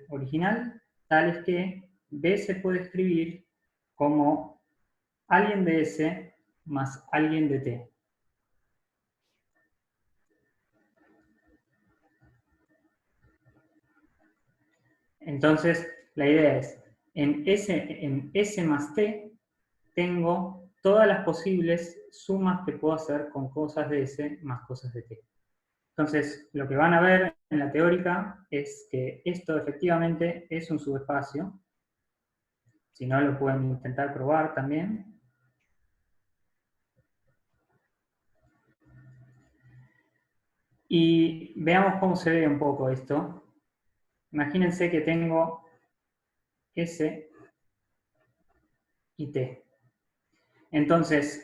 original, tal es que B se puede escribir como alguien de S más alguien de T. Entonces, la idea es, en S más T tengo todas las posibles sumas que puedo hacer con cosas de S más cosas de T. Entonces, lo que van a ver en la teórica es que esto efectivamente es un subespacio. Si no, lo pueden intentar probar también. Y veamos cómo se ve un poco esto. Imagínense que tengo S y T. Entonces,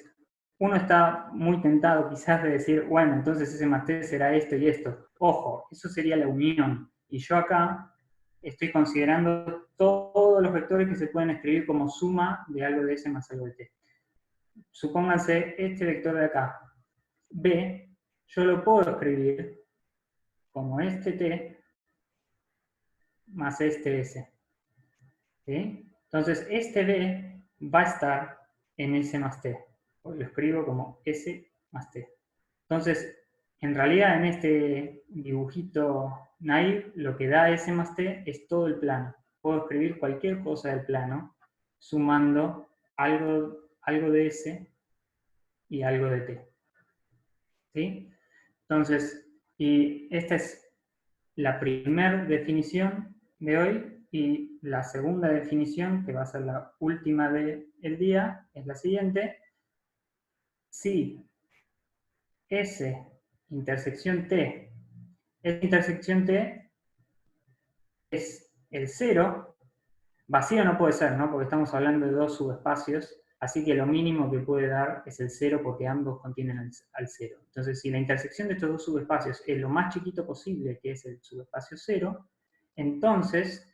uno está muy tentado quizás de decir, bueno, entonces S más T será esto y esto. Ojo, eso sería la unión. Y yo acá estoy considerando todos los vectores que se pueden escribir como suma de algo de S más algo de T. Supónganse este vector de acá, B, yo lo puedo escribir como este T más este S. ¿Sí? Entonces, este B va a estar en S más T. Lo escribo como S más T. Entonces, en realidad en este dibujito naive, lo que da S más T es todo el plano. Puedo escribir cualquier cosa del plano sumando algo de S y algo de T. ¿Sí? Entonces, y esta es la primera definición de hoy, y la segunda definición, que va a ser la última del día, es la siguiente. Si S intersección T, S intersección T es el 0, vacío no puede ser, ¿no? Porque estamos hablando de dos subespacios, así que lo mínimo que puede dar es el 0 porque ambos contienen al 0. Entonces, si la intersección de estos dos subespacios es lo más chiquito posible, que es el subespacio 0, entonces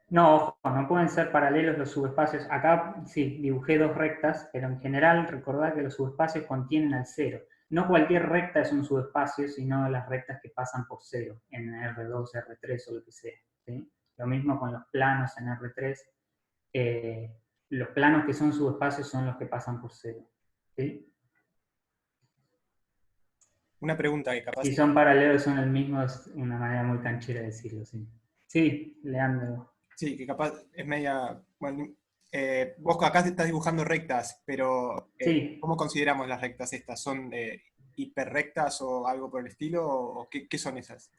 no, ojo, no pueden ser paralelos los subespacios. Acá sí, dibujé dos rectas, pero en general recordad que los subespacios contienen al 0. No cualquier recta es un subespacio, sino las rectas que pasan por 0, en R2, R3 o lo que sea. ¿Sí? Lo mismo con los planos en R3. Los planos que son subespacios son los que pasan por 0. ¿Sí? Una pregunta que capaz... Si son paralelos son el mismo, es una manera muy canchera de decirlo. Sí, sí, Leandro. Sí, que capaz es media... Bueno, vos acá te estás dibujando rectas, pero Sí, ¿cómo consideramos las rectas estas? ¿Son hiperrectas o algo por el estilo? ¿O qué son esas?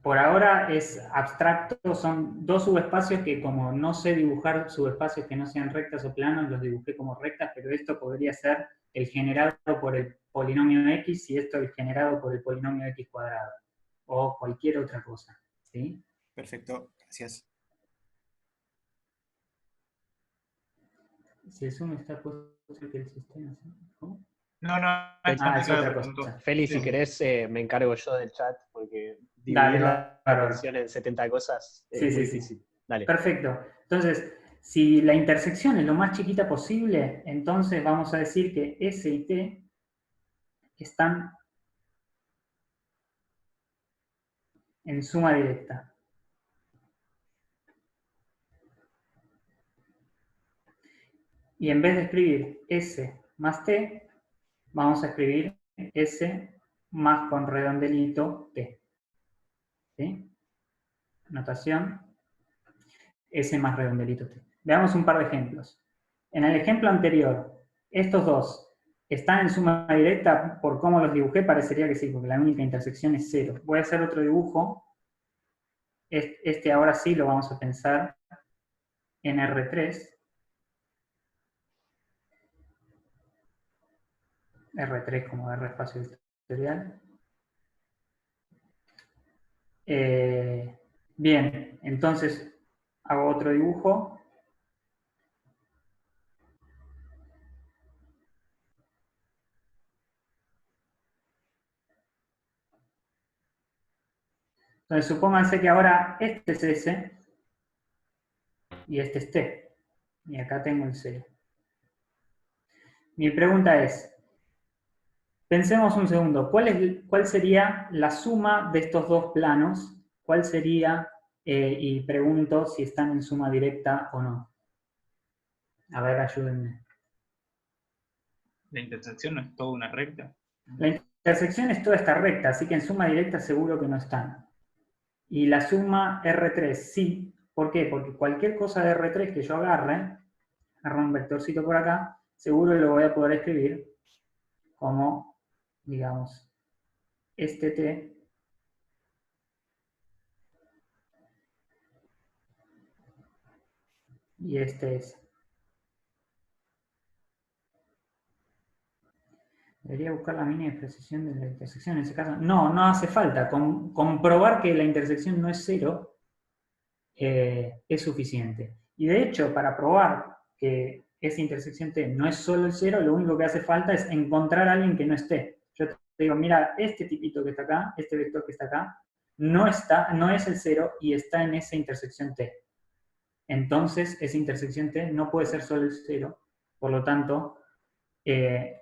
por ahora es abstracto, son dos subespacios que como no sé dibujar subespacios que no sean rectas o planos, los dibujé como rectas, pero esto podría ser el generado por el polinomio x y esto el generado por el polinomio x cuadrado, o cualquier otra cosa. ¿Sí? Perfecto, gracias. Si el zoom está puesto que el sistema... ¿Cómo? No, no, está Ah, es explicado otra el punto. cosa. Feli, Sí, si sí. querés, me encargo yo del chat, porque Dale, dividir la bárbaro. atención en 70 cosas es Sí, muy sí, difícil. sí. Dale. Perfecto. Entonces, si la intersección es lo más chiquita posible, entonces vamos a decir que S y T están en suma directa. Y en vez de escribir S más T, vamos a escribir S más con redondelito T. ¿Sí? Notación S más redondelito T. Veamos un par de ejemplos. En el ejemplo anterior, estos dos están en suma directa. Por cómo los dibujé, parecería que sí, porque la única intersección es 0. Voy a hacer otro dibujo. Este ahora sí lo vamos a pensar en R3. R3 como R espacio vectorial. Bien, entonces hago otro dibujo. Entonces supónganse que ahora este es S y este es T. Y acá tengo el 0. Mi pregunta es, Pensemos un segundo, ¿cuál sería la suma de estos dos planos? ¿Cuál sería, y pregunto si están en suma directa o no? A ver, ayúdenme. La intersección no es toda una recta. La intersección es toda esta recta, así que en suma directa seguro que no están. Y la suma R3 sí. ¿Por qué? Porque cualquier cosa de R3 que yo agarre un vectorcito por acá, seguro lo voy a poder escribir como, digamos, este T y este S. Debería buscar la mínima precisión de la intersección en ese caso. No, no hace falta. Comprobar que la intersección no es cero es suficiente. Y de hecho, para probar que esa intersección T no es solo el cero, lo único que hace falta es encontrar a alguien que no esté. Yo te digo, mira, este tipito que está acá, este vector que está acá, no es el cero y está en esa intersección T. Entonces, esa intersección T no puede ser solo el cero, por lo tanto,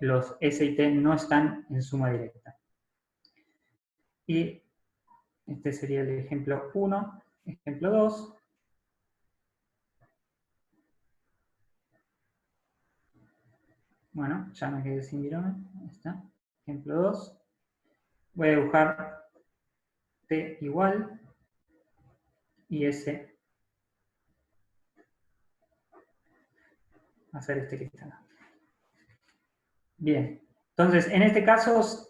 los S y T no están en suma directa. Y este sería el ejemplo 1. Ejemplo 2. Bueno, ya me quedé sin virome. Ahí está. Ejemplo 2. Voy a dibujar T igual y S va a ser este que está acá. Bien. Entonces, en este caso,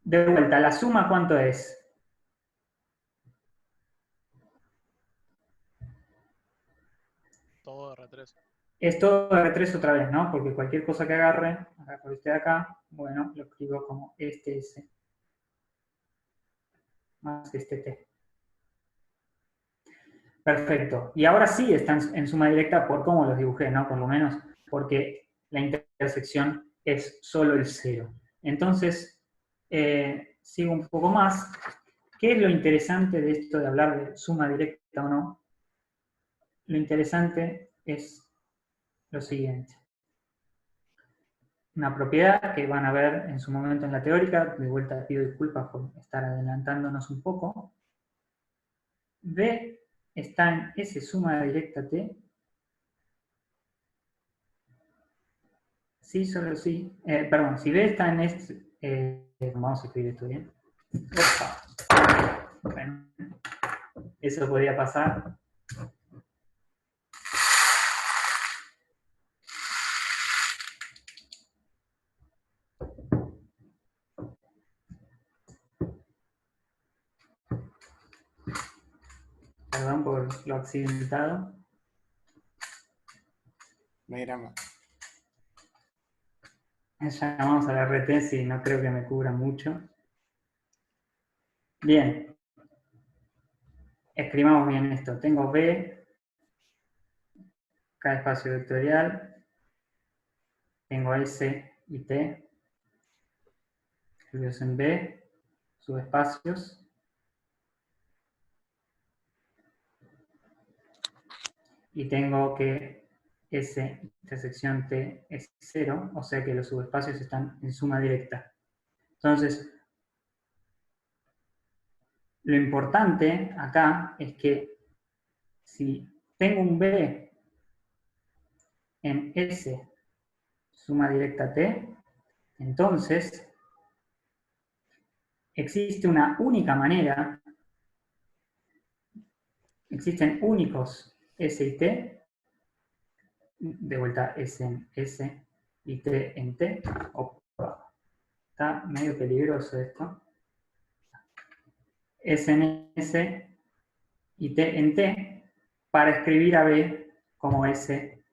de vuelta, ¿la suma cuánto es? Todo R3. Es todo R3 otra vez, ¿no? Porque cualquier cosa que agarre, agarro este de acá, bueno, lo escribo como este S más este T. Perfecto. Y ahora sí están en suma directa por cómo los dibujé, ¿no? Por lo menos porque la intersección es solo el cero. Entonces, sigo un poco más. ¿Qué es lo interesante de esto de hablar de suma directa o no? Lo interesante es lo siguiente. Una propiedad que van a ver en su momento en la teórica, de vuelta pido disculpas por estar adelantándonos un poco. B está en S suma directa T. Sí, solo sí. Perdón, si B está en S, vamos a escribir esto bien. Opa. Bueno, eso podía pasar. Perdón por lo accidentado. No hay drama. Llamamos a la RT, sí, no creo que me cubra mucho. Bien. Escribamos bien esto. Tengo B, cada espacio vectorial. Tengo S y T. Escribimos en B, subespacios. Y tengo que S intersección T es 0, o sea que los subespacios están en suma directa. Entonces, lo importante acá es que si tengo un B en S suma directa T, entonces existe una única manera, existen únicos S y T, de vuelta S en S y T en T. Opa, está medio peligroso esto. S en S y T en T para escribir a B como S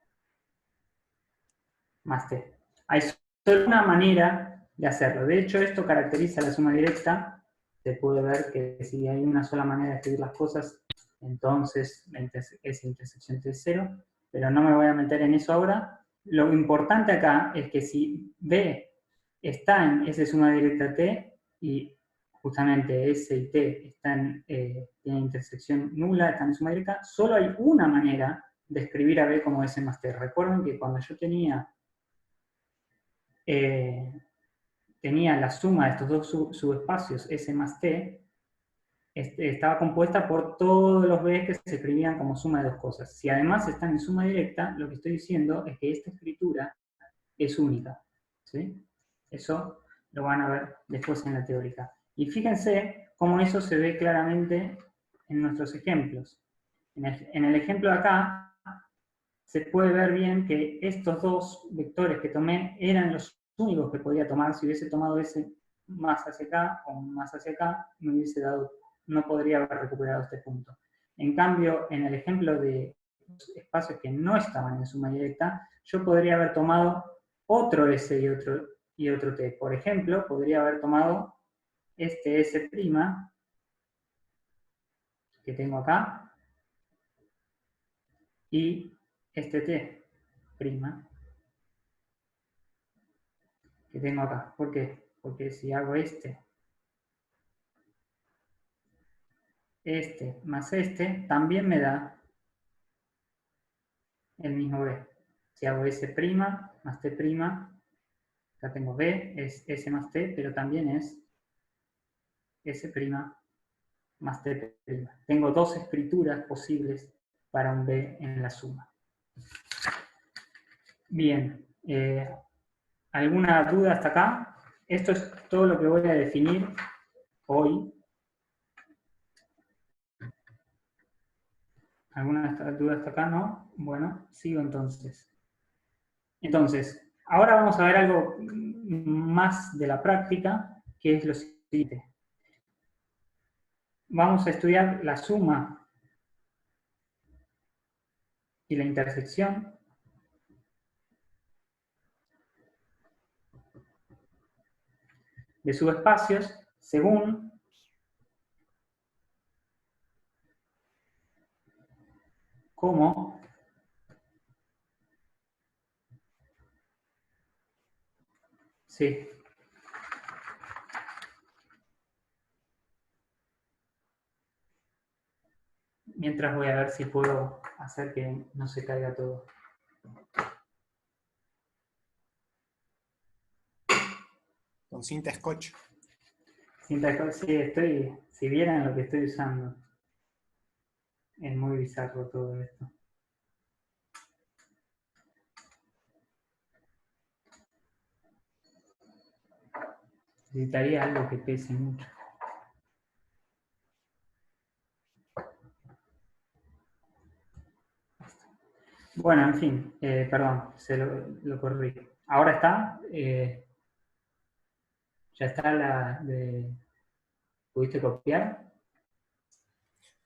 más T. Hay solo una manera de hacerlo. De hecho, esto caracteriza la suma directa. Se puede ver que si hay una sola manera de escribir las cosas, entonces esa intersección T es 0, pero no me voy a meter en eso ahora. Lo importante acá es que si B está en S suma directa T y justamente S y T tienen intersección nula, están en suma directa, solo hay una manera de escribir a B como S más T. Recuerden que cuando yo tenía tenía la suma de estos dos subespacios, S más T, estaba compuesta por todos los B que se escribían como suma de dos cosas. Si además están en suma directa, lo que estoy diciendo es que esta escritura es única. ¿Sí? Eso lo van a ver después en la teórica. Y fíjense cómo eso se ve claramente en nuestros ejemplos. En el ejemplo de acá, se puede ver bien que estos dos vectores que tomé eran los únicos que podía tomar. Si hubiese tomado ese más hacia acá o más hacia acá, me hubiese dado, no podría haber recuperado este punto. En cambio, en el ejemplo de los espacios que no estaban en suma directa, yo podría haber tomado otro S y otro T. Por ejemplo, podría haber tomado este S' que tengo acá y este T' que tengo acá. ¿Por qué? Porque si hago este más este, también me da el mismo B. Si hago S' más T', acá tengo B, es S más T, pero también es S' más T'. Tengo dos escrituras posibles para un B en la suma. Bien, ¿alguna duda hasta acá? Esto es todo lo que voy a definir hoy. ¿Alguna duda hasta acá? ¿No? Bueno, sigo entonces. Entonces, ahora vamos a ver algo más de la práctica, que es lo siguiente. Vamos a estudiar la suma y la intersección de subespacios según cómo sí. Mientras voy a ver si puedo hacer que no se caiga todo. Con cinta scotch. Cinta, sí, si vieran lo que estoy usando, es muy bizarro todo esto. Necesitaría algo que pese mucho. Bueno, en fin, perdón, se lo corrí. Ahora está, ya está ¿pudiste copiar?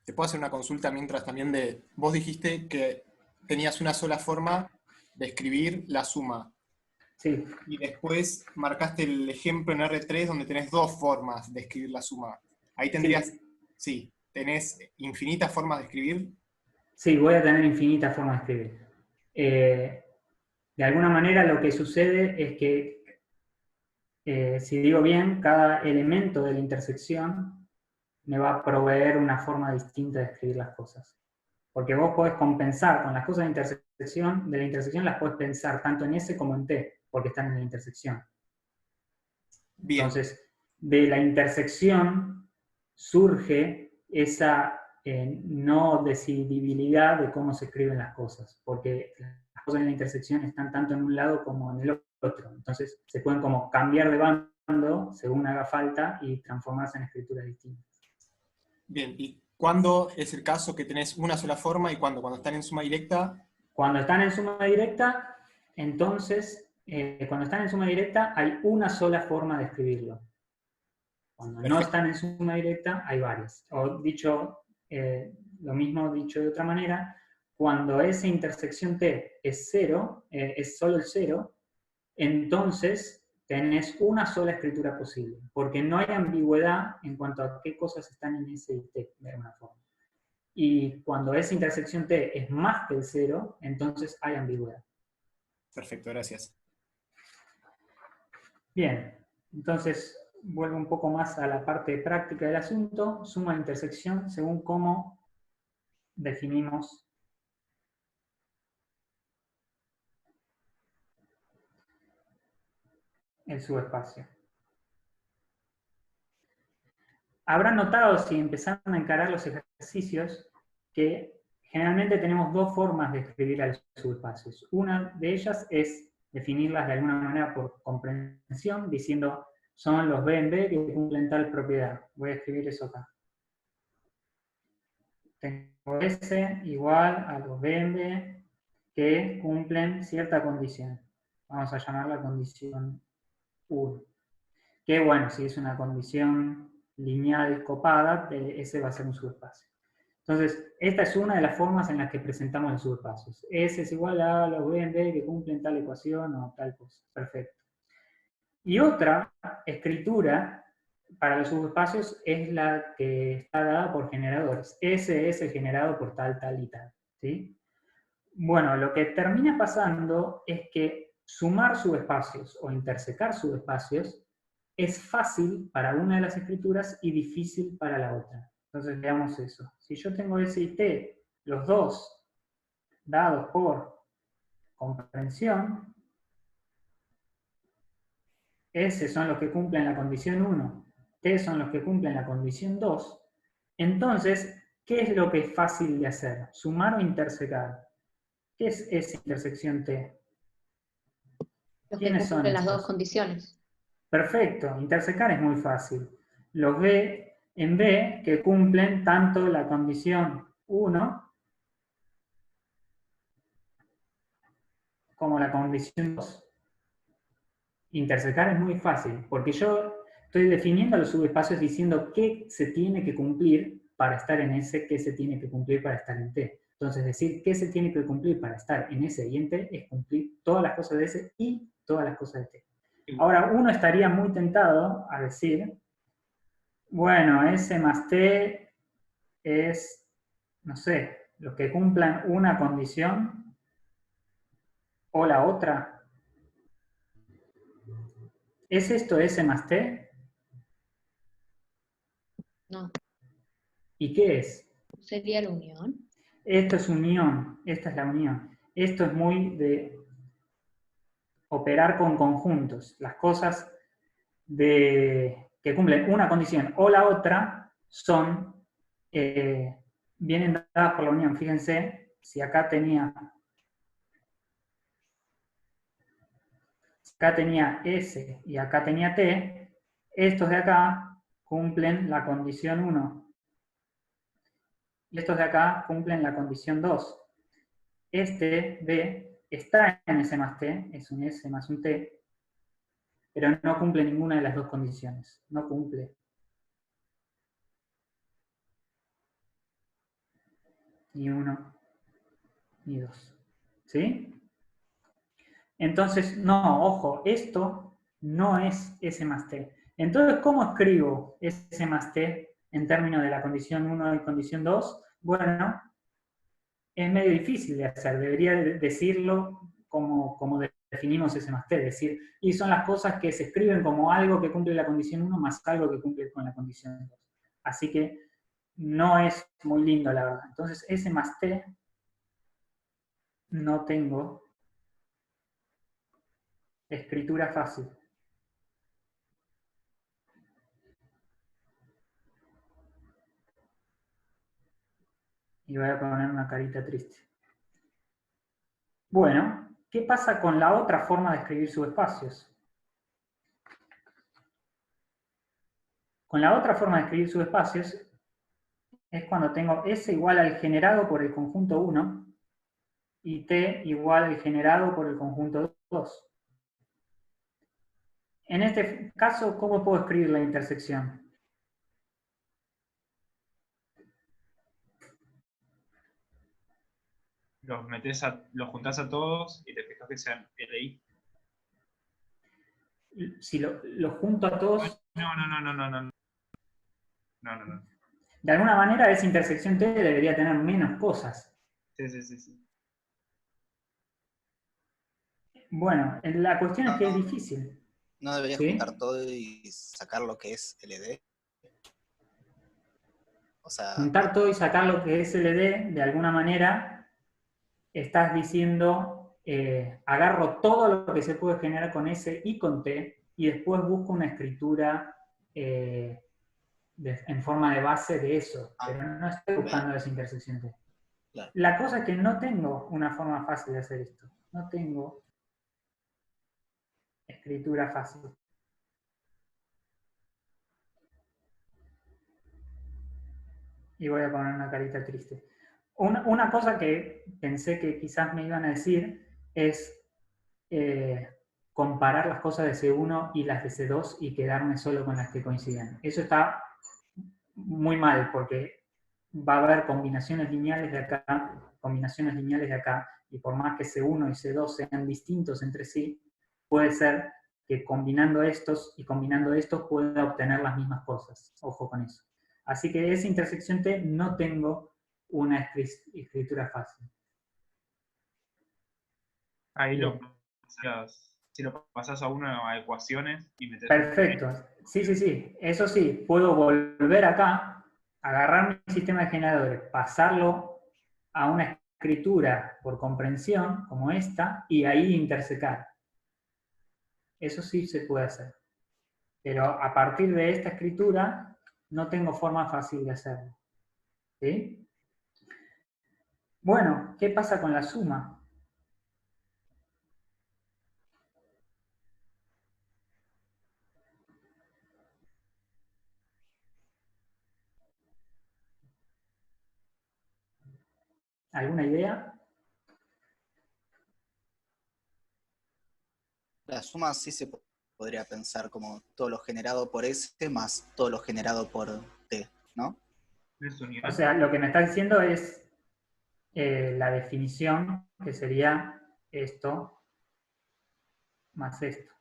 Te puedo hacer una consulta mientras también de... Vos dijiste que tenías una sola forma de escribir la suma. Sí, Y después marcaste el ejemplo en R3 donde tenés dos formas de escribir la suma. Ahí tendrías... Sí, tenés infinitas formas de escribir. sí, voy a tener infinitas formas de escribir. De alguna manera lo que sucede es que, si digo bien, cada elemento de la intersección me va a proveer una forma distinta de escribir las cosas. Porque vos podés compensar con las cosas de la intersección las podés pensar tanto en S como en T, porque están en la intersección. Bien. Entonces, de la intersección surge esa no decidibilidad de cómo se escriben las cosas, porque las cosas en la intersección están tanto en un lado como en el otro. Entonces, se pueden como cambiar de bando según haga falta y transformarse en escrituras distintas. Bien, ¿y cuándo es el caso que tenés una sola forma y cuándo? Cuando están en suma directa. Cuando están en suma directa, entonces, cuando están en suma directa hay una sola forma de escribirlo. Cuando no están en suma directa, hay varias. O dicho, lo mismo dicho de otra manera, cuando esa intersección T es cero, es solo el cero, entonces tenés una sola escritura posible, porque no hay ambigüedad en cuanto a qué cosas están en ese T, de alguna forma. Y cuando esa intersección T es más que el cero, entonces hay ambigüedad. Perfecto, gracias. Bien, entonces vuelvo un poco más a la parte práctica del asunto. Suma e intersección según cómo definimos el subespacio. Habrán notado, si empezaron a encarar los ejercicios, que generalmente tenemos dos formas de escribir a los subespacios. Una de ellas es definirlas de alguna manera por comprensión, diciendo son los B en B que cumplen tal propiedad. Voy a escribir eso acá. Tengo S igual a los B en B que cumplen cierta condición. Vamos a llamarla condición 1. Que bueno, si es una condición lineal copada, ese va a ser un subespacio. Entonces, esta es una de las formas en las que presentamos los subespacios. S es igual a los B en B que cumplen tal ecuación o tal cosa. Perfecto. Y otra escritura para los subespacios es la que está dada por generadores. S es el generado por tal, tal y tal. ¿Sí? Bueno, lo que termina pasando es que sumar subespacios o intersecar subespacios es fácil para una de las escrituras y difícil para la otra. Entonces veamos eso. Si yo tengo S y T, los dos dados por comprensión, S son los que cumplen la condición 1, T son los que cumplen la condición 2, entonces, ¿qué es lo que es fácil de hacer? ¿Sumar o intersecar? ¿Qué es S intersección T? Los que ¿Quiénes son cumplen las dos estos? condiciones. Perfecto, intersecar es muy fácil. Los B en B que cumplen tanto la condición 1 como la condición 2. Intersecar es muy fácil, porque yo estoy definiendo los subespacios diciendo qué se tiene que cumplir para estar en S, qué se tiene que cumplir para estar en T. Entonces, decir qué se tiene que cumplir para estar en S y en T es cumplir todas las cosas de S y todas las cosas de T. Ahora, uno estaría muy tentado a decir, bueno, S más T es, no sé, los que cumplan una condición o la otra. ¿Es esto S más T? No, ¿Y qué es? sería la unión. Esto es unión, esta es la unión. Esto es muy de operar con conjuntos. Las cosas que cumplen una condición o la otra son, vienen dadas por la unión. Fíjense, si acá tenía S y acá tenía T, estos de acá cumplen la condición 1. Y estos de acá cumplen la condición 2. Este B está en S más T, es un S más un T, pero no cumple ninguna de las dos condiciones. No cumple. Ni 1, ni 2. ¿Sí? Entonces, no, ojo, esto no es S más T. Entonces, ¿cómo escribo S más T en términos de la condición 1 y condición 2? Bueno, es medio difícil de hacer. Debería decirlo como definimos S más T, decir, y son las cosas que se escriben como algo que cumple la condición 1 más algo que cumple con la condición 2. Así que no es muy lindo, la verdad. Entonces, S más T no tengo escritura fácil. Y voy a poner una carita triste. Bueno, ¿qué pasa con la otra forma de escribir subespacios? Con la otra forma de escribir subespacios es cuando tengo S igual al generado por el conjunto 1 y T igual al generado por el conjunto 2. En este caso, ¿cómo puedo escribir la intersección? Los juntás a todos y te fijas que sean LI. Si lo junto a todos, No. de alguna manera esa intersección T debería tener menos cosas. Sí. Bueno, la cuestión es que es difícil. ¿No deberías ¿Sí? juntar todo y sacar lo que es LD? O sea, Juntar todo y sacar lo que es LD, de alguna manera, estás diciendo, agarro todo lo que se puede generar con S y con T, y después busco una escritura en forma de base de eso, Ah, pero no estoy buscando esa intersección T. Claro. La cosa es que no tengo una forma fácil de hacer esto. No tengo escritura fácil. Y voy a poner una carita triste. Una cosa que pensé que quizás me iban a decir es comparar las cosas de C1 y las de C2 y quedarme solo con las que coincidan. Eso está muy mal, porque va a haber combinaciones lineales de acá, combinaciones lineales de acá, y por más que C1 y C2 sean distintos entre sí, puede ser que combinando estos y combinando estos pueda obtener las mismas cosas. Ojo con eso. Así que de esa intersección T no tengo una escritura fácil. Ahí Bien. si lo pasás a uno a ecuaciones y metes Perfecto. Sí, sí, sí. Eso sí, puedo volver acá, agarrar mi sistema de generadores, pasarlo a una escritura por comprensión, como esta, y ahí intersecar. Eso sí se puede hacer. Pero a partir de esta escritura, no tengo forma fácil de hacerlo. ¿Sí? Bueno, ¿qué pasa con la suma? ¿Alguna idea? La suma sí se podría pensar como todo lo generado por S más todo lo generado por T, ¿no? ¿Es unión? O sea, lo que me está diciendo es la definición, que sería esto más esto.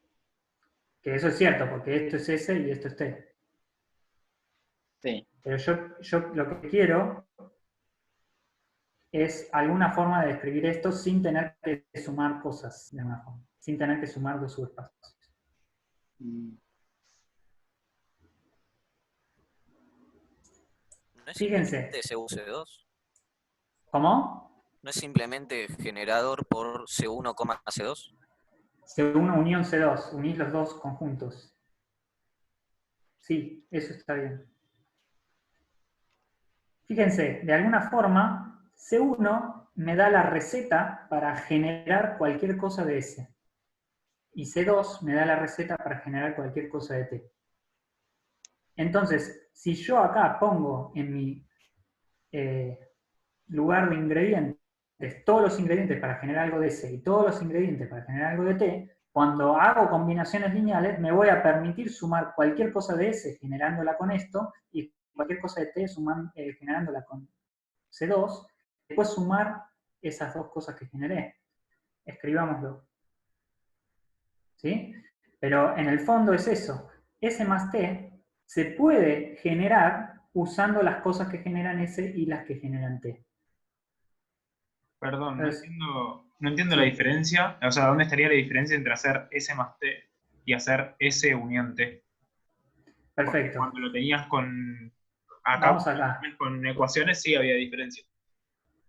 Que eso es cierto, porque esto es S y esto es T. Sí. Pero yo lo que quiero es alguna forma de describir esto sin tener que sumar cosas de una forma, sin tener que sumar dos subespacios. Mm, ¿No es Fíjense. simplemente C2? ¿Cómo? ¿No es simplemente generador por C1, C2? C1 unión C2, unís los dos conjuntos. Sí, eso está bien. Fíjense, de alguna forma, C1 me da la receta para generar cualquier cosa de S. Y C2 me da la receta para generar cualquier cosa de T. Entonces, si yo acá pongo en mi lugar de ingredientes todos los ingredientes para generar algo de S y todos los ingredientes para generar algo de T, cuando hago combinaciones lineales me voy a permitir sumar cualquier cosa de S generándola con esto y cualquier cosa de T generándola con C2, después sumar esas dos cosas que generé. Escribámoslo. ¿Sí? Pero en el fondo es eso. S más T se puede generar usando las cosas que generan S y las que generan T. Perdón, Entonces, no entiendo sí. la diferencia. O sea, ¿dónde estaría la diferencia entre hacer S más T y hacer S unión T? Porque Perfecto. cuando lo tenías con... Acá Vamos acá. con ecuaciones sí había diferencia.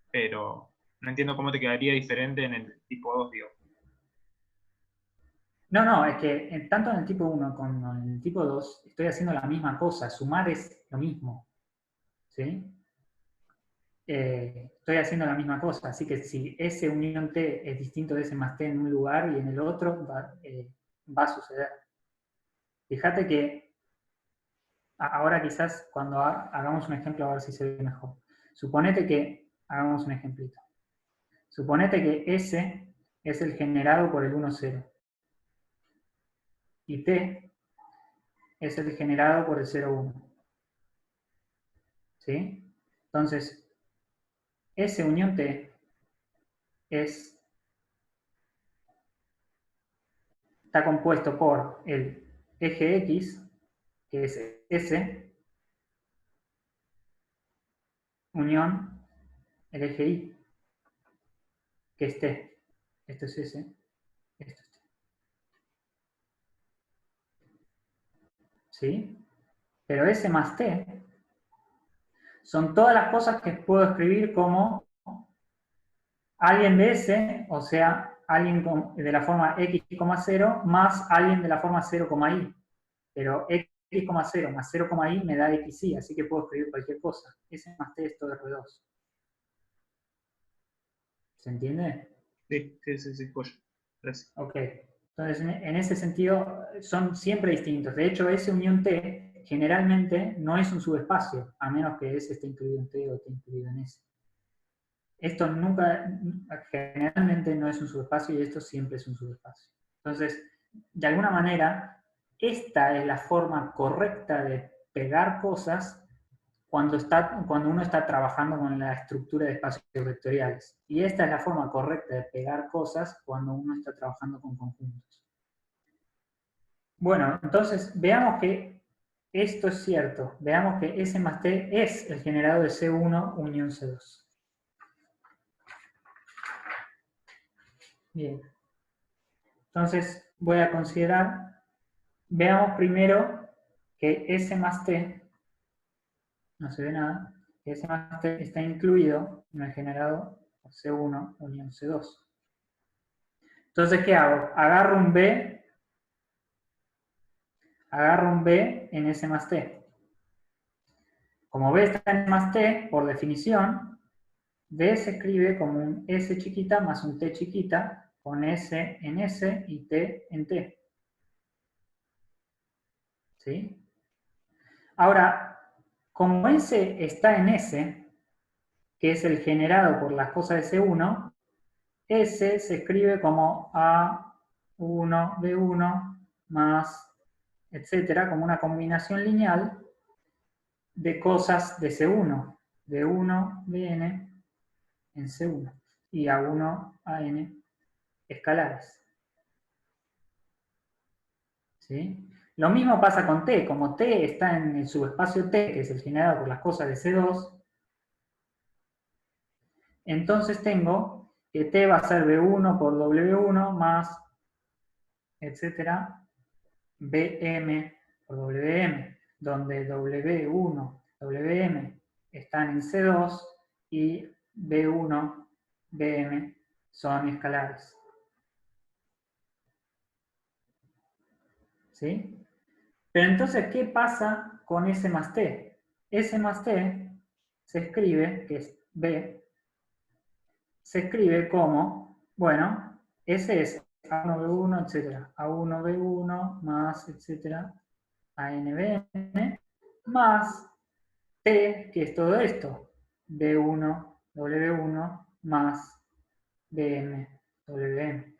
Pero no entiendo cómo te quedaría diferente en el tipo 2, digo. No, es que tanto en el tipo 1 como en el tipo 2 estoy haciendo la misma cosa. Sumar es lo mismo. ¿Sí? Estoy haciendo la misma cosa. Así que si S unión T es distinto de S más T en un lugar y en el otro, va a suceder. Fíjate que ahora quizás cuando hagamos un ejemplo a ver si se ve mejor. Suponete que, hagamos un ejemplito. Suponete que S es el generado por el 1, 0. Y T es el generado por el 0, 1. ¿Sí? Entonces, S unión T está compuesto por el eje X, que es S, unión el eje Y, que es T. Esto es S, esto es T. ¿Sí? Pero S más T son todas las cosas que puedo escribir como alguien de S, o sea, alguien de la forma X, 0, más alguien de la forma 0, Y. Pero X x,0 más 0,i me da xi, así que puedo escribir cualquier cosa. S más t es todo R2. ¿Se entiende? Sí, pollo. Gracias. Ok. Entonces, en ese sentido, son siempre distintos. De hecho, S unión T generalmente no es un subespacio, a menos que S esté incluido en T o esté incluido en S. Esto generalmente no es un subespacio y esto siempre es un subespacio. Entonces, de alguna manera, esta es la forma correcta de pegar cosas cuando uno está trabajando con la estructura de espacios vectoriales. Y esta es la forma correcta de pegar cosas cuando uno está trabajando con conjuntos. Bueno, entonces veamos que esto es cierto. Veamos que S más T es el generado de C1 unión C2. Bien. Entonces voy a considerar, veamos primero que S más T, no se ve nada, que S más T está incluido en el generado por C1 unión C2. Entonces, ¿qué hago? Agarro un B en S más T. Como B está en S más T, por definición, B se escribe como un S chiquita más un T chiquita, con S en S y T en T. ¿Sí? Ahora, como S está en S, que es el generado por las cosas de C1, S se escribe como A1, B1, más, etcétera, como una combinación lineal de cosas de C1, B1, Bn en C1, y A1, An escalares. ¿Sí? Lo mismo pasa con T, como T está en el subespacio T, que es el generado por las cosas de C2, entonces tengo que T va a ser B1 por W1 más, etcétera, Bm por Wm, donde W1, Wm están en C2 y B1, Bm son escalares. ¿Sí? Pero entonces, ¿qué pasa con S más T? S más T se escribe, que es B, se escribe como, bueno, S es A1B1, etc. A1B1 más, etc. ANBN, más T, que es todo esto. B1, W1 más BM, WM.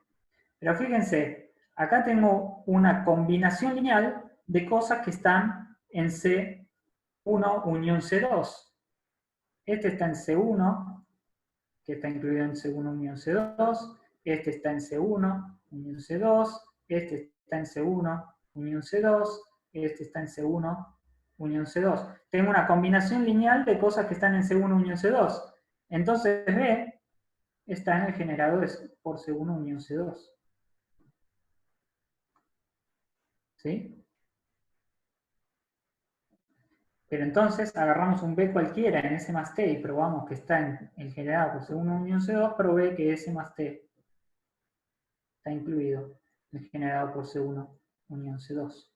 Pero fíjense, acá tengo una combinación lineal de cosas que están en C1 unión C2. Este está en C1, que está incluido en C1 unión C2, este está en C1 unión C2, este está en C1 unión C2, este está en C1 unión C2. Tengo una combinación lineal de cosas que están en C1 unión C2. Entonces B está en el generado por C1 unión C2. ¿Sí? Pero entonces agarramos un B cualquiera en S más T y probamos que está en el generado por C1 unión C2, probé que S más T está incluido en el generado por C1 unión C2.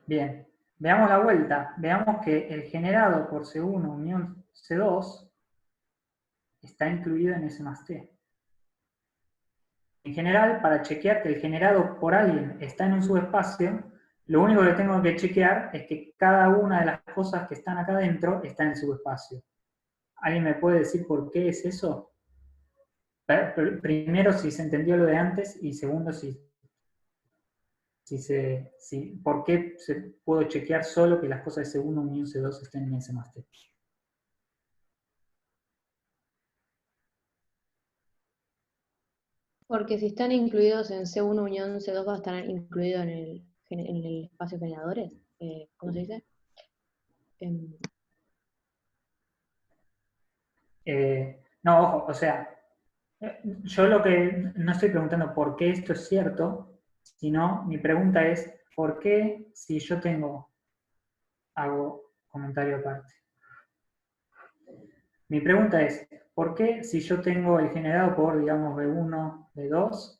Bien, veamos la vuelta. Veamos que el generado por C1 unión C2 está incluido en S más T. En general, para chequear que el generado por alguien está en un subespacio, lo único que tengo que chequear es que cada una de las cosas que están acá adentro está en el subespacio. ¿Alguien me puede decir por qué es eso? Primero, si se entendió lo de antes, y segundo, ¿por qué puedo chequear solo que las cosas de C1 unión C2 estén en S más T? Porque si están incluidos en C1 unión C2 va a estar incluido en el espacio generadores. ¿Cómo se dice? No, ojo, o sea, yo lo que no estoy preguntando por qué esto es cierto, sino mi pregunta es, ¿por qué si yo hago comentario aparte? Mi pregunta es, ¿por qué si yo tengo el generado por, digamos, B1, B2,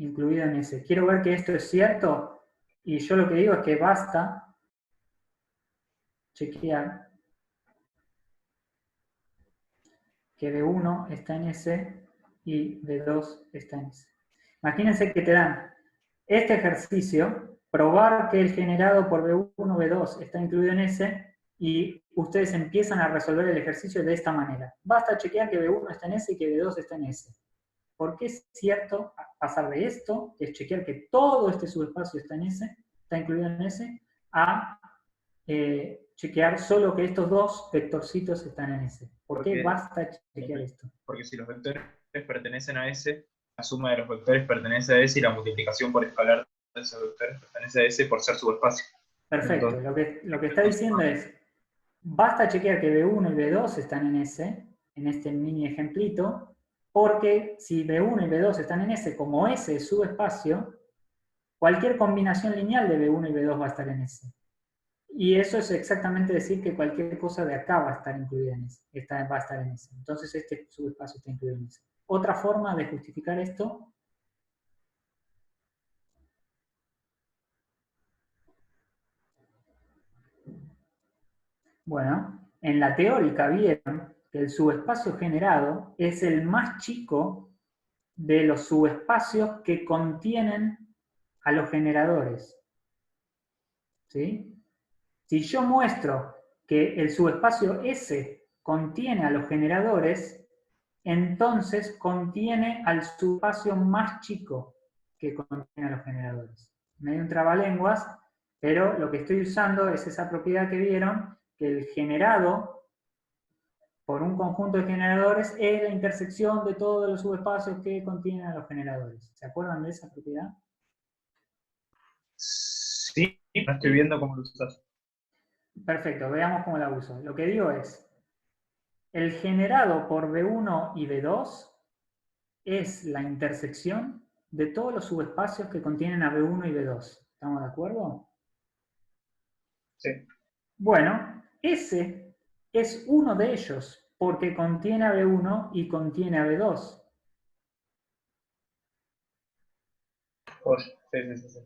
incluido en S. Quiero ver que esto es cierto, y yo lo que digo es que basta chequear que B1 está en S y B2 está en S. Imagínense que te dan este ejercicio, probar que el generado por B1, B2 está incluido en S, y ustedes empiezan a resolver el ejercicio de esta manera. Basta chequear que B1 está en S y que B2 está en S. ¿Por qué es cierto pasar de esto, que es chequear que todo este subespacio está en S, está incluido en S, a chequear solo que estos dos vectorcitos están en S? ¿Por qué basta chequear esto? Porque si los vectores pertenecen a S, la suma de los vectores pertenece a S y la multiplicación por escalar de esos vectores pertenece a S por ser subespacio. Perfecto. Entonces, Lo que está diciendo es, basta chequear que B1 y B2 están en S, en este mini ejemplito, porque si B1 y B2 están en S, como S es subespacio, cualquier combinación lineal de B1 y B2 va a estar en S. Y eso es exactamente decir que cualquier cosa de acá va a estar incluida en S, va a estar en S. Entonces este subespacio está incluido en S. Otra forma de justificar esto, bueno, en la teórica vieron que el subespacio generado es el más chico de los subespacios que contienen a los generadores. ¿Sí? Si yo muestro que el subespacio S contiene a los generadores, entonces contiene al subespacio más chico que contiene a los generadores. Medio un trabalenguas, pero lo que estoy usando es esa propiedad que vieron, que el generado por un conjunto de generadores es la intersección de todos los subespacios que contienen a los generadores. ¿Se acuerdan de esa propiedad? sí, no estoy viendo cómo lo usas. Perfecto, veamos cómo la uso. Lo que digo es, el generado por B1 y B2 es la intersección de todos los subespacios que contienen a B1 y B2. ¿Estamos de acuerdo? Sí. Bueno, ese es uno de ellos, porque contiene a B1 y contiene a B2. Sí.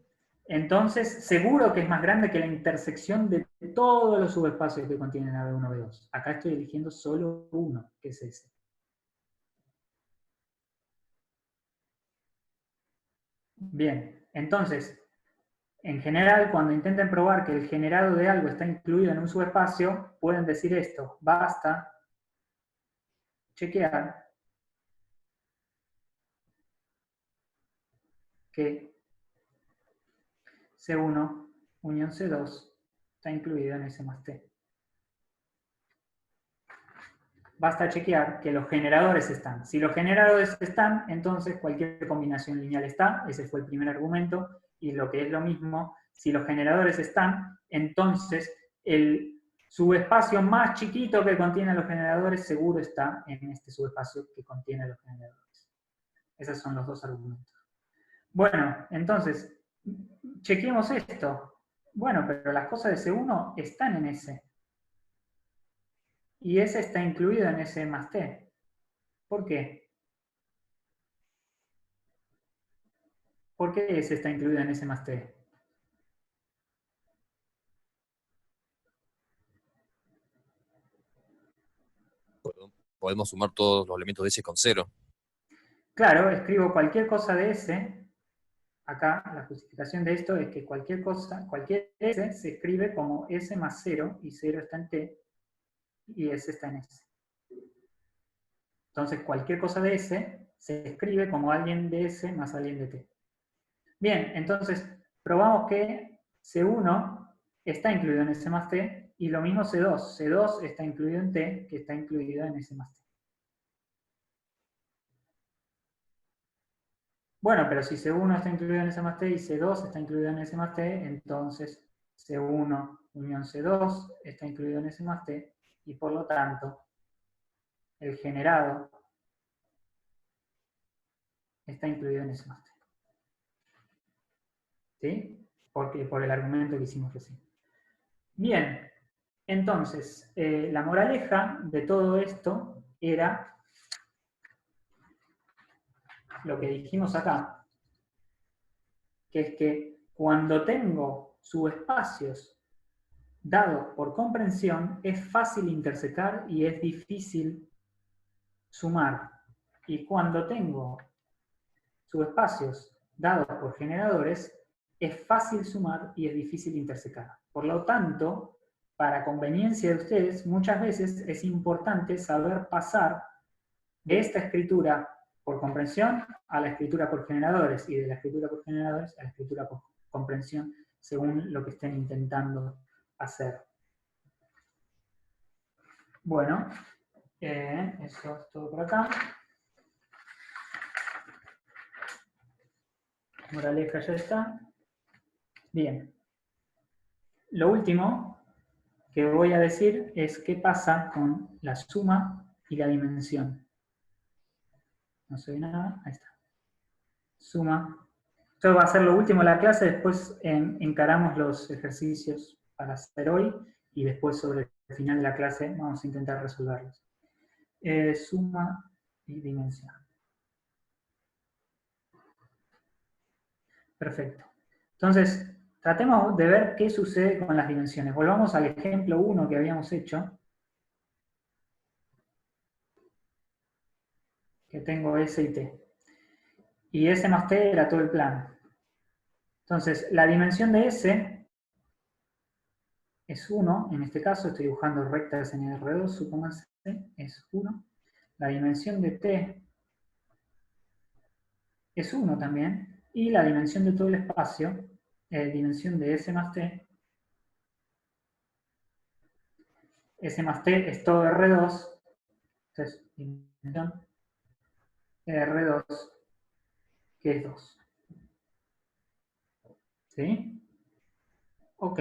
Entonces, seguro que es más grande que la intersección de todos los subespacios que contienen a B1 y B2. Acá estoy eligiendo solo uno, que es ese. Bien, entonces, en general, cuando intenten probar que el generado de algo está incluido en un subespacio, pueden decir esto: basta chequear que C1 unión C2 está incluido en S más T. Basta chequear que los generadores están. Si los generadores están, entonces cualquier combinación lineal está. Ese fue el primer argumento. Y lo que es lo mismo, si los generadores están, entonces el subespacio más chiquito que contiene a los generadores seguro está en este subespacio que contiene a los generadores. Esos son los dos argumentos. Bueno, entonces, chequeemos esto. Bueno, pero las cosas de C1 están en S. Y S está incluido en S más T. ¿Por qué? ¿Por qué S está incluido en S más T? Podemos sumar todos los elementos de S con 0. Claro, escribo cualquier cosa de S. Acá la justificación de esto es que cualquier S se escribe como S más 0, y 0 está en T, y S está en S. Entonces cualquier cosa de S se escribe como alguien de S más alguien de T. Bien, entonces probamos que C1 está incluido en S más T, y lo mismo C2. C2 está incluido en T, que está incluido en S más T. Bueno, pero si C1 está incluido en S más T y C2 está incluido en S más T, entonces C1 unión C2 está incluido en S más T, y por lo tanto el generado está incluido en S más T. ¿Sí? Por el argumento que hicimos recién. Bien, entonces, la moraleja de todo esto era lo que dijimos acá. que es que cuando tengo subespacios dados por comprensión, es fácil intersecar y es difícil sumar. Y cuando tengo subespacios dados por generadores, es fácil sumar y es difícil intersecar. Por lo tanto, para conveniencia de ustedes, muchas veces es importante saber pasar de esta escritura por comprensión a la escritura por generadores, y de la escritura por generadores a la escritura por comprensión, según lo que estén intentando hacer. Bueno, eso es todo por acá. Moraleja ya está. Bien. Lo último que voy a decir es qué pasa con la suma y la dimensión. No se ve nada, ahí está. Suma. Esto va a ser lo último de la clase, después encaramos los ejercicios para hacer hoy, y después sobre el final de la clase vamos a intentar resolverlos. Suma y dimensión. Perfecto. Entonces, tratemos de ver qué sucede con las dimensiones. Volvamos al ejemplo 1 que habíamos hecho. Que tengo S y T. Y S más T era todo el plano. Entonces, la dimensión de S es 1. En este caso, estoy dibujando rectas en R2, supónganse, es 1. La dimensión de T es 1 también. Y la dimensión de todo el espacio, dimensión de S más T, S más T es todo R2, entonces dimensión de R2, que es 2. ¿Sí? Ok.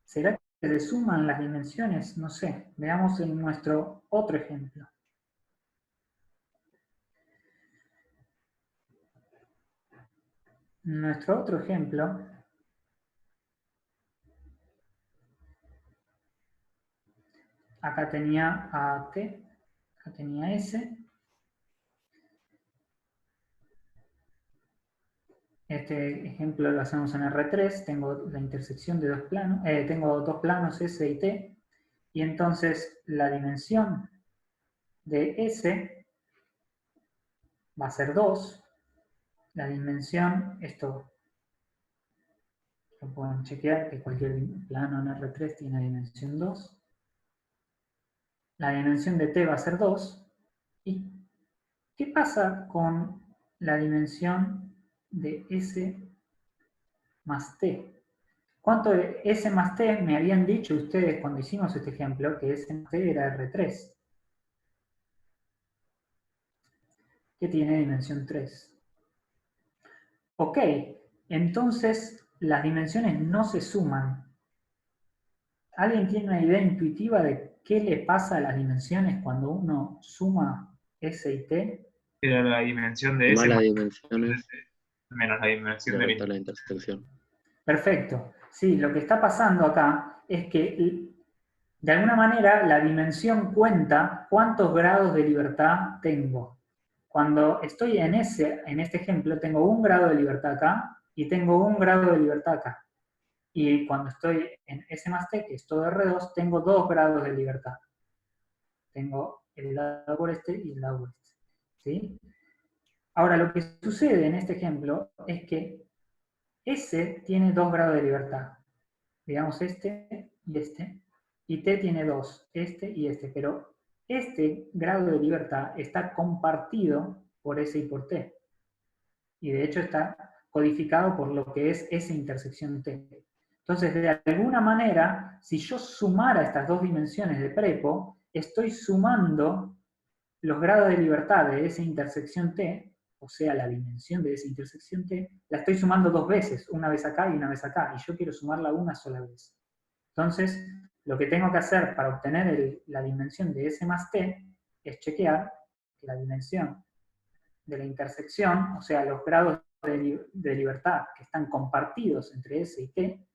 ¿Será que se suman las dimensiones? No sé. Veamos en nuestro otro ejemplo. Nuestro otro ejemplo acá tenía a T, acá tenía S. Este ejemplo lo hacemos en R3, tengo la intersección de dos planos, tengo dos planos S y T, y entonces la dimensión de S va a ser 2, la dimensión, esto lo pueden chequear, que cualquier plano en R3 tiene dimensión 2, la dimensión de T va a ser 2, ¿y qué pasa con la dimensión de S más T? ¿Cuánto de S más T me habían dicho ustedes cuando hicimos este ejemplo? Que S más T era R3. Que tiene dimensión 3. Ok, entonces las dimensiones no se suman. ¿Alguien tiene una idea intuitiva de qué le pasa a las dimensiones cuando uno suma S y T? Era la dimensión de Más S las más dimensiones menos la dimensión de del la intersección. Perfecto. Sí, lo que está pasando acá es que de alguna manera la dimensión cuenta cuántos grados de libertad tengo. Cuando estoy en este ejemplo, tengo 1 grado de libertad acá y tengo 1 grado de libertad acá. Y cuando estoy en S más T, que es todo R2, tengo 2 grados de libertad. Tengo el lado por este y el lado por este. ¿Sí? Ahora, lo que sucede en este ejemplo es que S tiene 2 grados de libertad. Digamos este, y T tiene 2, este y este. Pero este grado de libertad está compartido por S y por T. Y de hecho está codificado por lo que es S intersección T. Entonces, de alguna manera, si yo sumara estas dos dimensiones de prepo, estoy sumando los grados de libertad de S intersección T, o sea, la dimensión de esa intersección T, la estoy sumando 2 veces, una vez acá y una vez acá, y yo quiero sumarla una sola vez. Entonces, lo que tengo que hacer para obtener la dimensión de S más T es chequear que la dimensión de la intersección, o sea, los grados de libertad que están compartidos entre S y T,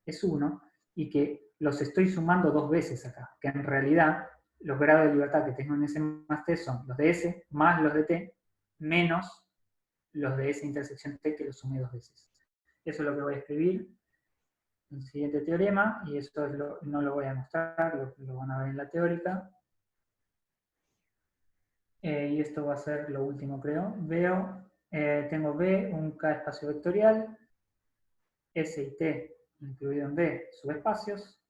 es 1, y que los estoy sumando 2 veces acá, que en realidad los grados de libertad que tengo en S más T son los de S más los de T, menos los de S intersección T, que los sumé 2 veces. Eso es lo que voy a escribir en el siguiente teorema, y eso es no lo voy a mostrar, lo van a ver en la teórica. Y esto va a ser lo último, creo. Tengo B, un K espacio vectorial, S y T incluido en B, subespacios.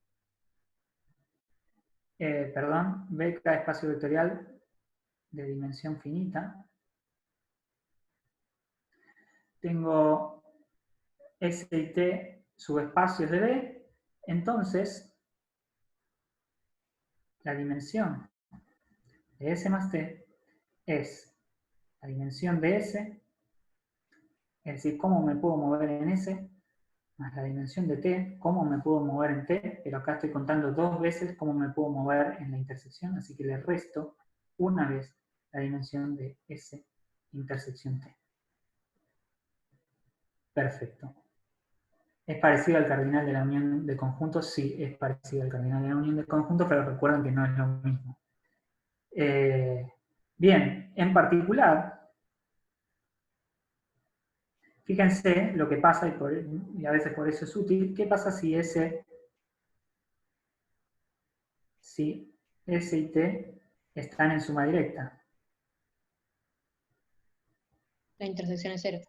B, K espacio vectorial de dimensión finita. Tengo S y T subespacios de B, entonces la dimensión de S más T es la dimensión de S, es decir, cómo me puedo mover en S, más la dimensión de T, cómo me puedo mover en T, pero acá estoy contando 2 veces cómo me puedo mover en la intersección, así que le resto una vez la dimensión de S intersección T. Perfecto. ¿Es parecido al cardinal de la unión de conjuntos? Sí, es parecido al cardinal de la unión de conjuntos, pero recuerden que no es lo mismo. Bien, en particular, fíjense lo que pasa, y a veces por eso es útil, ¿qué pasa si S y T están en suma directa? La intersección es 0.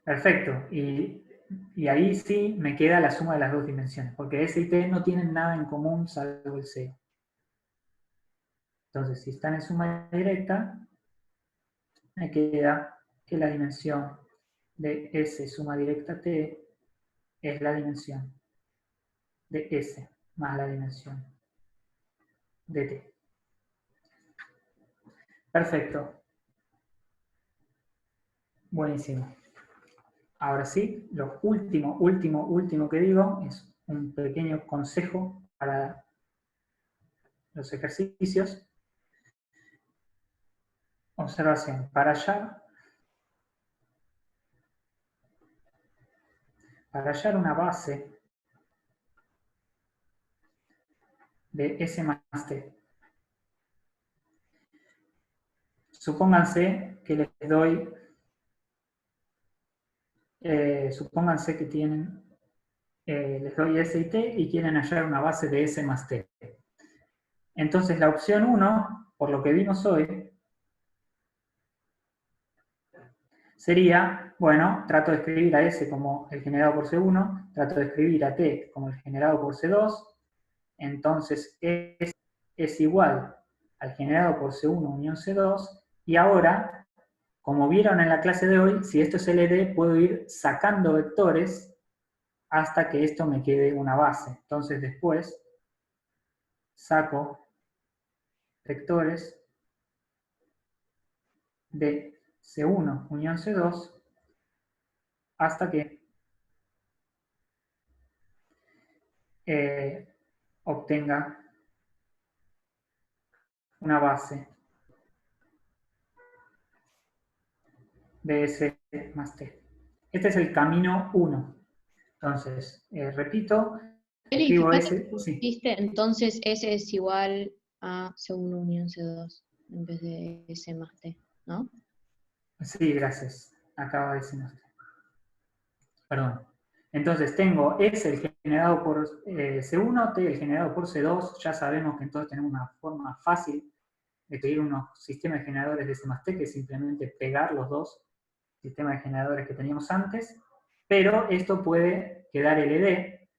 Perfecto, y ahí sí me queda la suma de las dos dimensiones, porque S y T no tienen nada en común salvo el cero. Entonces, si están en suma directa, me queda que la dimensión de S suma directa T es la dimensión de S más la dimensión de T. Perfecto. Buenísimo. Ahora sí, lo último que digo es un pequeño consejo para los ejercicios. Observación. Para hallar una base de S más T, supónganse que les doy, supónganse que tienen, les doy S y T y quieren hallar una base de S más T. Entonces la opción 1, por lo que vimos hoy, sería, bueno, trato de escribir a S como el generado por C1, trato de escribir a T como el generado por C2, entonces es igual al generado por C1 unión C2, y ahora, como vieron en la clase de hoy, si esto es LD, puedo ir sacando vectores hasta que esto me quede una base. Entonces después saco vectores de C1 unión C2 hasta que obtenga una base de S más T. Este es el camino 1. Entonces, repito, escribo S. Sí. Entonces S es igual a C1 unión C2 en vez de S más T, ¿no? Sí, gracias. Acaba de decir usted. Perdón. Entonces tengo S el generado por C1, T el generado por C2. Ya sabemos que entonces tenemos una forma fácil de escribir unos sistemas de generadores de S más T, que es simplemente pegar los dos sistemas de generadores que teníamos antes. Pero esto puede quedar LD.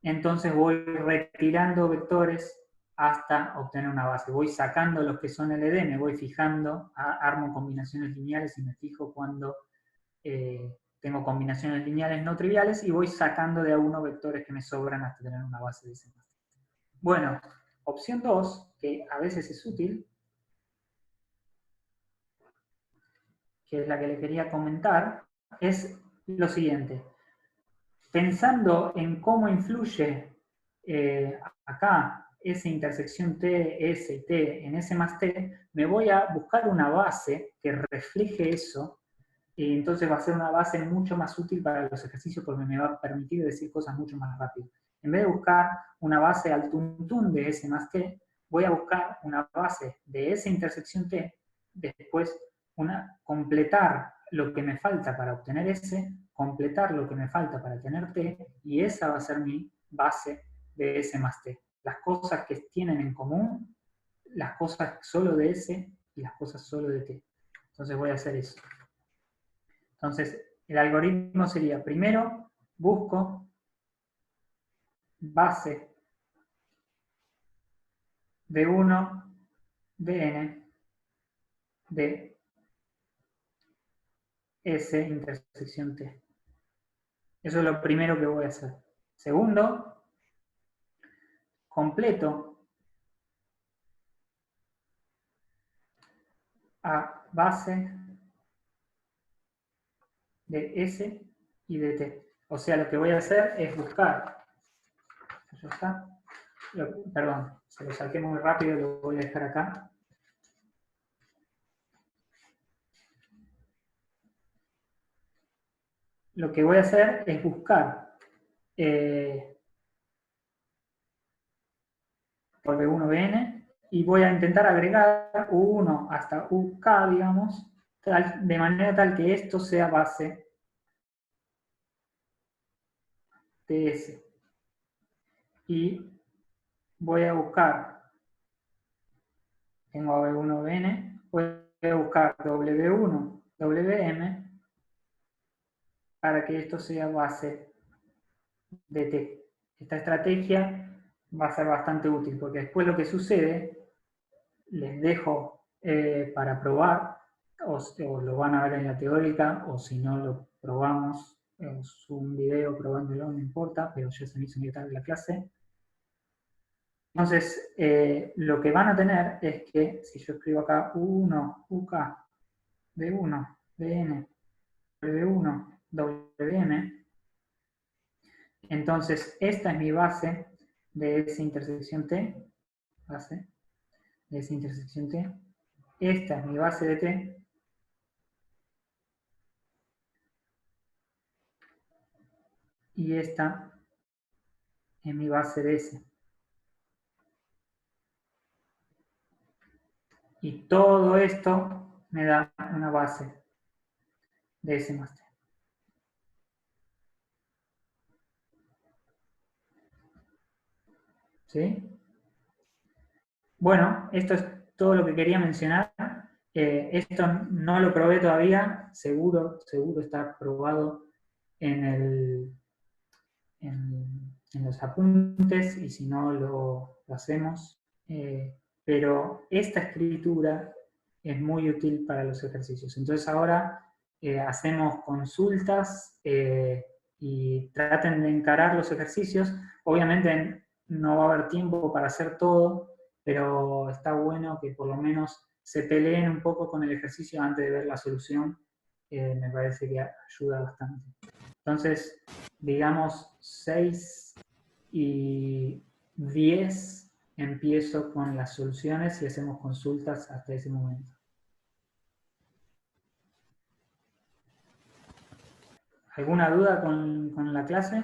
Entonces voy retirando vectores hasta obtener una base. Voy sacando los que son LD, me voy fijando, armo combinaciones lineales y me fijo cuando tengo combinaciones lineales no triviales, y voy sacando de a uno vectores que me sobran hasta tener una base de ese. Bueno, opción 2, que a veces es útil, que es la que le quería comentar, es lo siguiente. Pensando en cómo influye acá S intersección T, S y T en S más T, me voy a buscar una base que refleje eso, y entonces va a ser una base mucho más útil para los ejercicios porque me va a permitir decir cosas mucho más rápido. En vez de buscar una base al tuntún de S más T, voy a buscar una base de S intersección T, después completar lo que me falta para obtener S, completar lo que me falta para tener T, y esa va a ser mi base de S más T. Las cosas que tienen en común, las cosas solo de S y las cosas solo de T. Entonces voy a hacer eso. Entonces, el algoritmo sería, primero, busco base de 1 de n de S intersección T. Eso es lo primero que voy a hacer. Segundo, completo a base de S y de T. O sea, lo que voy a hacer es buscar. Ya está. Perdón, se lo saqué muy rápido, lo voy a dejar acá. Lo que voy a hacer es buscar por B1Bn y voy a intentar agregar U1 hasta UK, digamos, de manera tal que esto sea base de S. Y voy a buscar, tengo B1Bn, voy a buscar W1, Wm, para que esto sea base de T. Esta estrategia va a ser bastante útil, porque después lo que sucede, les dejo para probar, o lo van a ver en la teórica, o si no lo probamos, subo un video probándolo, no importa, pero ya se me hizo muy tarde la clase. Entonces, lo que van a tener es que, si yo escribo acá U1, UK, B1, BN, W1, WM, entonces esta es mi base de esa intersección T, base de esa intersección T, esta es mi base de T, y esta es mi base de S. Y todo esto me da una base de S más T. ¿Sí? Bueno, esto es todo lo que quería mencionar. Esto no lo probé todavía, seguro está probado en los apuntes, y si no lo hacemos. Pero esta escritura es muy útil para los ejercicios. Entonces ahora hacemos consultas y traten de encarar los ejercicios. Obviamente no va a haber tiempo para hacer todo, pero está bueno que por lo menos se peleen un poco con el ejercicio antes de ver la solución. Me parece que ayuda bastante. Entonces, digamos 6 y 10 empiezo con las soluciones y hacemos consultas hasta ese momento. ¿Alguna duda con la clase?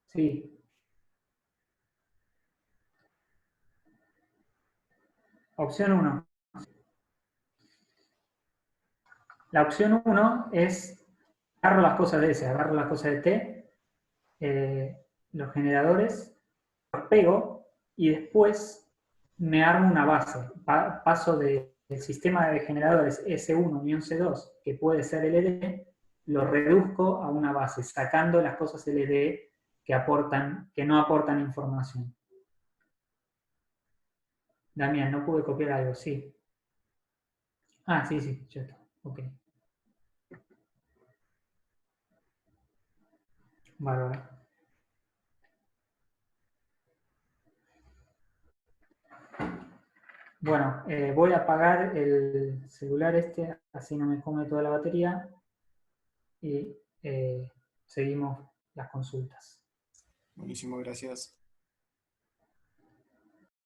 Sí. Opción 1. La opción 1 es, agarro las cosas de S, agarro las cosas de T, los generadores, los pego y después me armo una base. Paso del sistema de generadores S1 unión C2, que puede ser LD, lo reduzco a una base, sacando las cosas LD que no aportan información. Damián, no pude copiar algo, sí. Ah, sí, ya está. Ok. Bárbaro. Bueno, voy a apagar el celular así no me come toda la batería, y seguimos las consultas. Buenísimo, gracias.